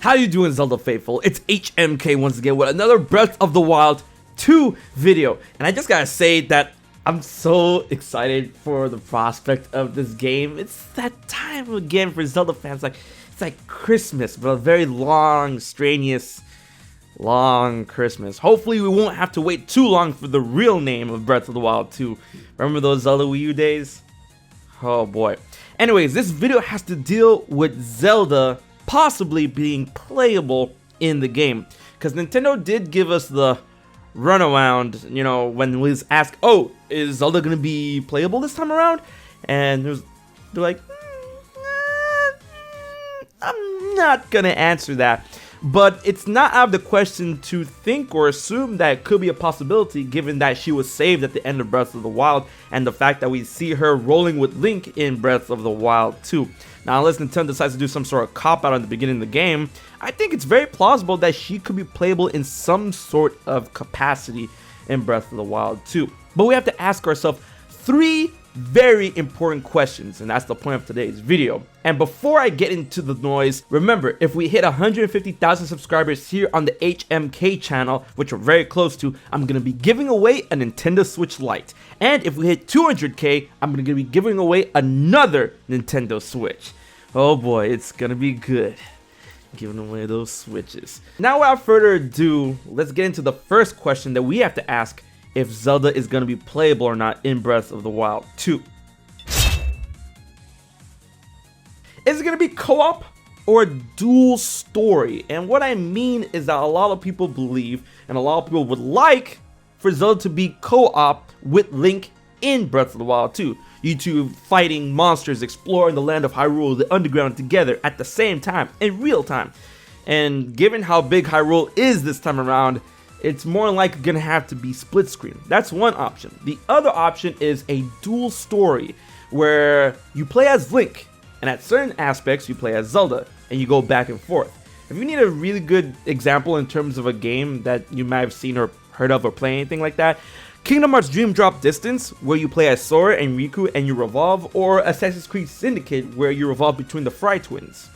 How you doing, Zelda faithful? It's HMK once again with another Breath of the Wild 2 video. And I just gotta say that I'm so excited for the prospect of this game. It's that time again for Zelda fans. It's like Christmas, but a very long, strenuous, long Christmas. Hopefully we won't have to wait too long for the real name of Breath of the Wild 2. Remember those Zelda Wii U days? Oh boy. Anyways, this video has to deal with Zelda possibly being playable in the game, because Nintendo did give us the runaround, you know, when we was asked, oh, is Zelda gonna be playable this time around? And they're like, I'm not gonna answer that. But it's not out of the question to think or assume that it could be a possibility, given that she was saved at the end of Breath of the Wild, and the fact that we see her rolling with Link in Breath of the Wild 2. Now, unless Nintendo decides to do some sort of cop-out at the beginning of the game, I think it's very plausible that she could be playable in some sort of capacity in Breath of the Wild 2. But we have to ask ourselves three very important questions, and that's the point of today's video. And before I get into the noise, remember, if we hit 150,000 subscribers here on the HMK channel, which we're very close to, I'm gonna be giving away a Nintendo Switch Lite. And if we hit 200k, I'm gonna be giving away another Nintendo Switch. Oh boy, it's gonna be good giving away those Switches. Now, without further ado, let's get into the first question that we have to ask if Zelda is going to be playable or not in Breath of the Wild 2. Is it going to be co-op or a dual story? And what I mean is that a lot of people believe, and a lot of people would like, for Zelda to be co-op with Link in Breath of the Wild 2. You two fighting monsters, exploring the land of Hyrule, the underground together at the same time, in real time. And given how big Hyrule is this time around, it's more like gonna have to be split screen. That's one option. The other option is a dual story where you play as Link, and at certain aspects you play as Zelda, and you go back and forth. If you need a really good example in terms of a game that you might have seen or heard of or play anything like that, Kingdom Hearts Dream Drop Distance, where you play as Sora and Riku and you revolve, or Assassin's Creed Syndicate, where you revolve between the Fry twins.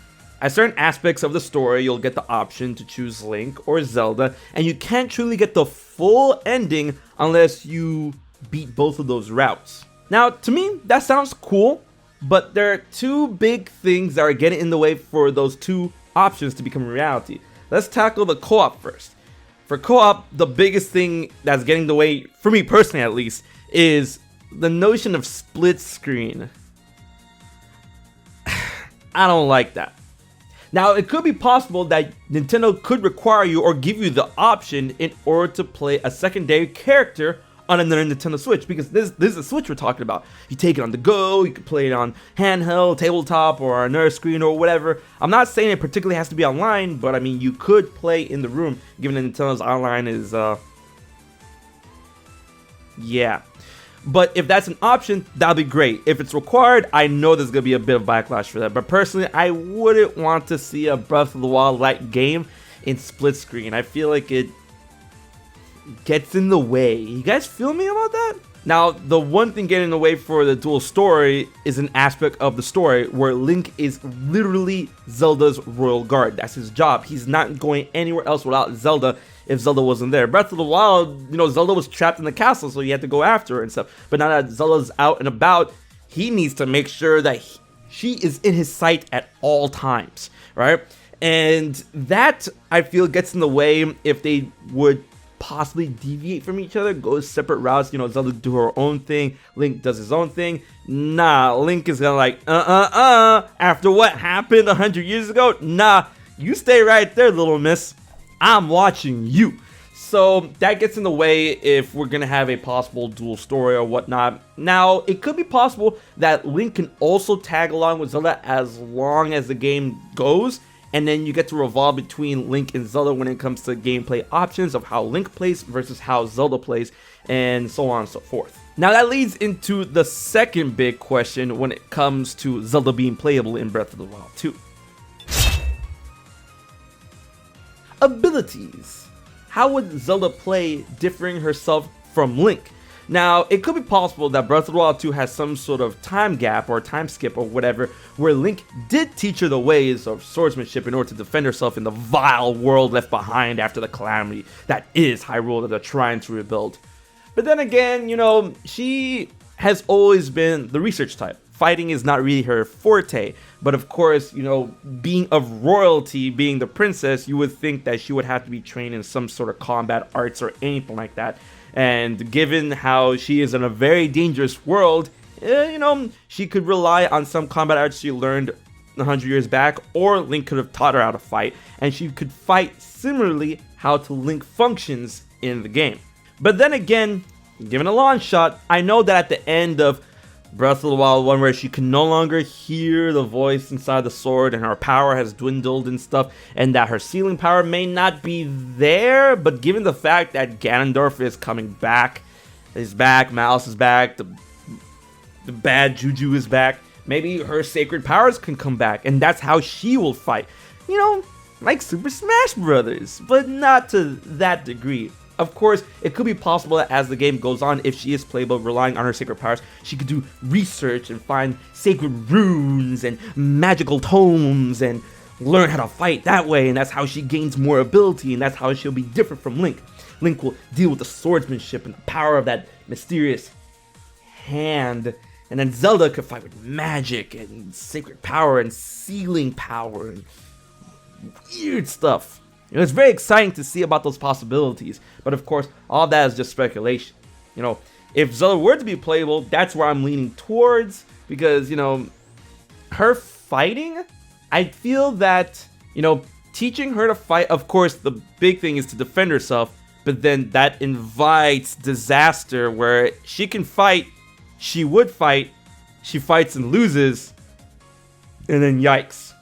At certain aspects of the story, you'll get the option to choose Link or Zelda, and you can't truly get the full ending unless you beat both of those routes. Now, to me, that sounds cool, but there are two big things that are getting in the way for those two options to become reality. Let's tackle the co-op first. For co-op, the biggest thing that's getting in the way, for me personally at least, is the notion of split screen. I don't like that. Now, it could be possible that Nintendo could require you or give you the option in order to play a secondary character on another Nintendo Switch, because this is a Switch we're talking about. You take it on the go, you can play it on handheld, tabletop, or another screen or whatever. I'm not saying it particularly has to be online, but I mean, you could play in the room, given that Nintendo's online is, yeah. But if that's an option, that'll be great. If it's required, I know there's going to be a bit of backlash for that. But personally, I wouldn't want to see a Breath of the Wild-like game in split screen. I feel like it gets in the way. You guys feel me about that? Now, the one thing getting in the way for the dual story is an aspect of the story where Link is literally Zelda's royal guard. That's his job. He's not going anywhere else without Zelda if Zelda wasn't there. Breath of the Wild, you know, Zelda was trapped in the castle, so you had to go after her and stuff. But now that Zelda's out and about, he needs to make sure that she is in his sight at all times, right? And that, I feel, gets in the way if they would possibly deviate from each other, go separate routes. You know, Zelda do her own thing, Link does his own thing. Nah, Link is gonna like, after what happened 100 years ago, nah, you stay right there, little miss. I'm watching you. So that gets in the way if we're gonna have a possible dual story or whatnot. Now, it could be possible that Link can also tag along with Zelda as long as the game goes, and then you get to revolve between Link and Zelda when it comes to gameplay options of how Link plays versus how Zelda plays, and so on and so forth. Now, that leads into the second big question when it comes to Zelda being playable in Breath of the Wild 2. Abilities. How would Zelda play differing herself from Link? Now, it could be possible that Breath of the Wild 2 has some sort of time gap or time skip or whatever, where Link did teach her the ways of swordsmanship in order to defend herself in the vile world left behind after the calamity that is Hyrule that they're trying to rebuild. But then again, she has always been the research type. Fighting is not really her forte, but of course, being of royalty, being the princess, you would think that she would have to be trained in some sort of combat arts or anything like that. And given how she is in a very dangerous world, she could rely on some combat arts she learned 100 years back, or Link could have taught her how to fight, and she could fight similarly how to Link functions in the game. But then again, given a long shot, I know that at the end of Breath of the Wild 1, where she can no longer hear the voice inside the sword and her power has dwindled and stuff, and that her sealing power may not be there, but given the fact that Ganondorf is coming back, Mouse is back, the bad juju is back, maybe her sacred powers can come back, and that's how she will fight. Like Super Smash Brothers, but not to that degree. Of course, it could be possible that as the game goes on, if she is playable, relying on her sacred powers, she could do research and find sacred runes and magical tomes and learn how to fight that way, and that's how she gains more ability, and that's how she'll be different from Link. Link will deal with the swordsmanship and the power of that mysterious hand, and then Zelda could fight with magic and sacred power and sealing power and weird stuff. It's very exciting to see about those possibilities, but of course, all that is just speculation. If Zelda were to be playable, that's where I'm leaning towards, because, her fighting, I feel that, teaching her to fight, of course, the big thing is to defend herself, but then that invites disaster where she can fight, she would fight, she fights and loses, and then yikes.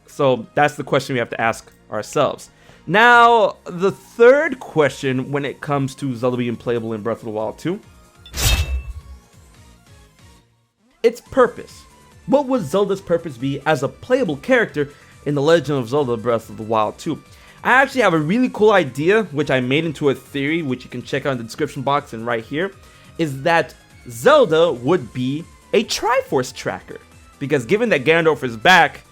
So that's the question we have to ask ourselves. Now, the third question when it comes to Zelda being playable in Breath of the Wild 2, its purpose. What would Zelda's purpose be as a playable character in The Legend of Zelda Breath of the Wild 2? I actually have a really cool idea, which I made into a theory, which you can check out in the description box and right here, is that Zelda would be a Triforce tracker. Because given that Ganondorf is back,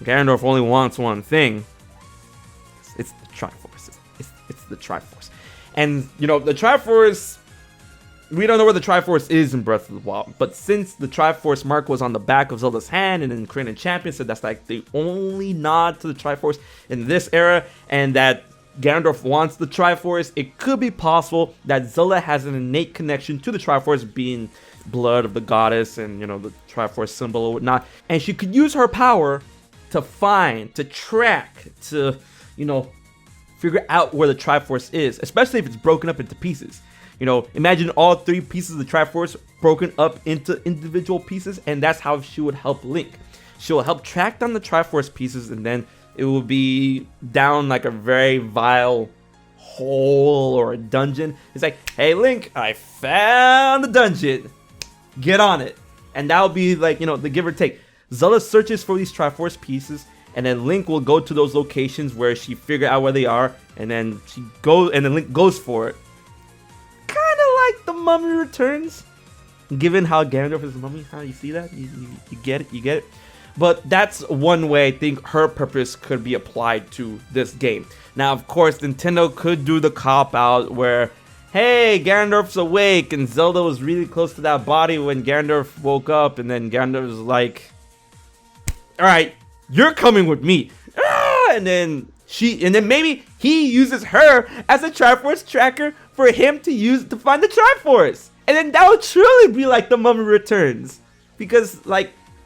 Ganondorf only wants one thing. It's the Triforce. It's the Triforce. And, the Triforce, we don't know where the Triforce is in Breath of the Wild. But since the Triforce mark was on the back of Zelda's hand, and then Korean Champion said that's like the only nod to the Triforce in this era, and that Ganondorf wants the Triforce, it could be possible that Zelda has an innate connection to the Triforce, being blood of the goddess and, the Triforce symbol or whatnot. And she could use her power to find, to track, to, figure out where the Triforce is, especially if it's broken up into pieces. Imagine all three pieces of the Triforce broken up into individual pieces, and that's how she would help Link. She'll help track down the Triforce pieces, and then it will be down like a very vile hole or a dungeon. It's like, hey Link, I found the dungeon. Get on it. And that'll be like, the give or take. Zelda searches for these Triforce pieces, and then Link will go to those locations where she figure out where they are, and then Link goes for it. Kind of like the Mummy Returns, given how Ganondorf is a mummy. How you see that? You get it. But that's one way I think her purpose could be applied to this game. Now, of course, Nintendo could do the cop-out where, hey, Ganondorf's awake, and Zelda was really close to that body when Ganondorf woke up, and then Ganondorf was like, alright, you're coming with me. And then maybe he uses her as a Triforce tracker for him to find the Triforce. And then that would truly be like the Mummy Returns. Because,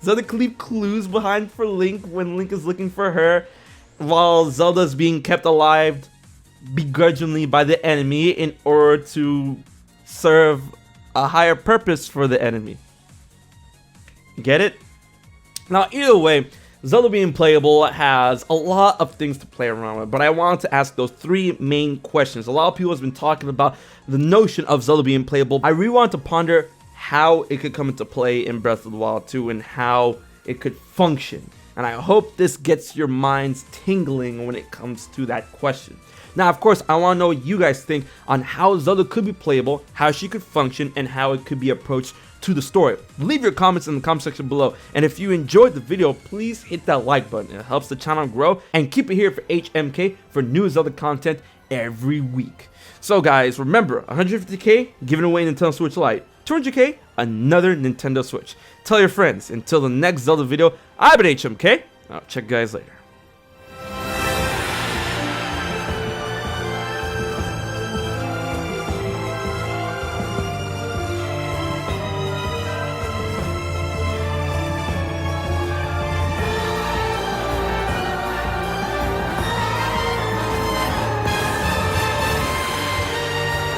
Zelda could leave clues behind for Link when Link is looking for her, while Zelda's being kept alive begrudgingly by the enemy in order to serve a higher purpose for the enemy. Get it? Now, either way, Zelda being playable has a lot of things to play around with, but I wanted to ask those three main questions. A lot of people have been talking about the notion of Zelda being playable. I really want to ponder how it could come into play in Breath of the Wild 2 and how it could function. And I hope this gets your minds tingling when it comes to that question. Now, of course, I want to know what you guys think on how Zelda could be playable, how she could function, and how it could be approached to the story. Leave your comments in the comment section below, and if you enjoyed the video, please hit that like button. It helps the channel grow, and keep it here for HMK for new Zelda content every week. So guys, remember, 150k, giving away Nintendo Switch Lite. 200k, another Nintendo Switch. Tell your friends. Until the next Zelda video, I've been HMK. I'll check you guys later.